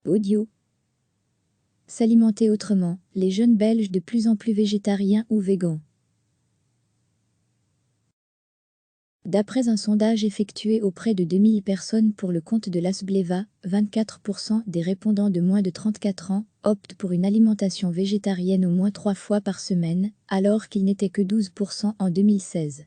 Audio. S'alimenter autrement, les jeunes Belges de plus en plus végétariens ou végans. D'après un sondage effectué auprès de 2000 personnes pour le compte de l'Asbleva, 24% des répondants de moins de 34 ans optent pour une alimentation végétarienne au moins 3 fois par semaine, alors qu'il n'était que 12% en 2016.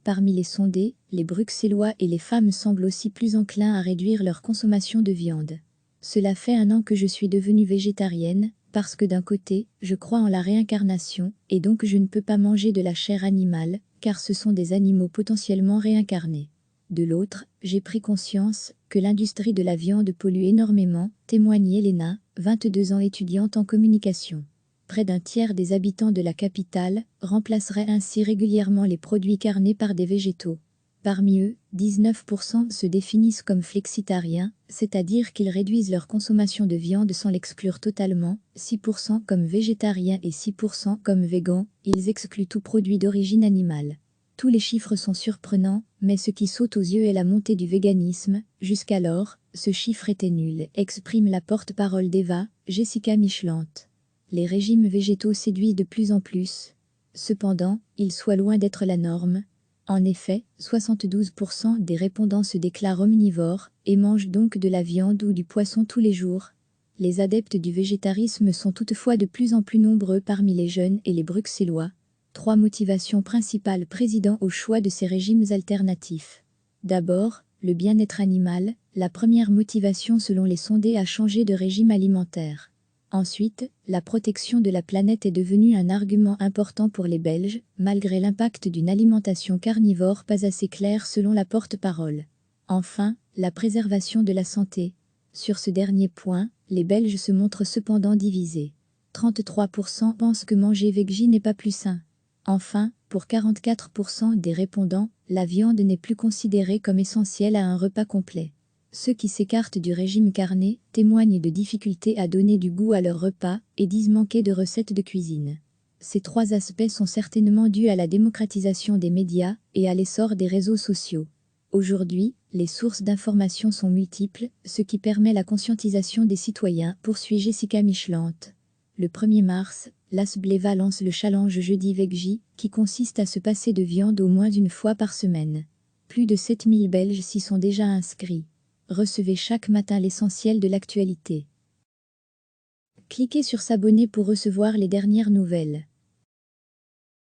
Parmi les sondés, les Bruxellois et les femmes semblent aussi plus enclins à réduire leur consommation de viande. Cela fait 1 an que je suis devenue végétarienne, parce que d'un côté, je crois en la réincarnation, et donc je ne peux pas manger de la chair animale, car ce sont des animaux potentiellement réincarnés. De l'autre, j'ai pris conscience que l'industrie de la viande pollue énormément, témoigne Elena, 22 ans étudiante en communication. Près d'un tiers des habitants de la capitale remplaceraient ainsi régulièrement les produits carnés par des végétaux. Parmi eux, 19% se définissent comme flexitariens, c'est-à-dire qu'ils réduisent leur consommation de viande sans l'exclure totalement, 6% comme végétariens et 6% comme végans, ils excluent tout produit d'origine animale. Tous les chiffres sont surprenants, mais ce qui saute aux yeux est la montée du véganisme. Jusqu'alors, ce chiffre était nul, exprime la porte-parole d'Eva, Jessica Michelante. Les régimes végétaux séduisent de plus en plus. Cependant, ils soient loin d'être la norme. En effet, 72% des répondants se déclarent omnivores et mangent donc de la viande ou du poisson tous les jours. Les adeptes du végétarisme sont toutefois de plus en plus nombreux parmi les jeunes et les Bruxellois. 3 motivations principales président au choix de ces régimes alternatifs. D'abord, le bien-être animal, la première motivation selon les sondés à changer de régime alimentaire. Ensuite, la protection de la planète est devenue un argument important pour les Belges, malgré l'impact d'une alimentation carnivore pas assez claire selon la porte-parole. Enfin, la préservation de la santé. Sur ce dernier point, les Belges se montrent cependant divisés. 33% pensent que manger végé n'est pas plus sain. Enfin, pour 44% des répondants, la viande n'est plus considérée comme essentielle à un repas complet. Ceux qui s'écartent du régime carné témoignent de difficultés à donner du goût à leur repas et disent manquer de recettes de cuisine. Ces 3 aspects sont certainement dus à la démocratisation des médias et à l'essor des réseaux sociaux. Aujourd'hui, les sources d'information sont multiples, ce qui permet la conscientisation des citoyens, poursuit Jessica Michelante. Le 1er mars, l'Asbleva lance le challenge Jeudi Veggie, qui consiste à se passer de viande au moins 1 fois par semaine. Plus de 7000 Belges s'y sont déjà inscrits. Recevez chaque matin l'essentiel de l'actualité. Cliquez sur s'abonner pour recevoir les dernières nouvelles.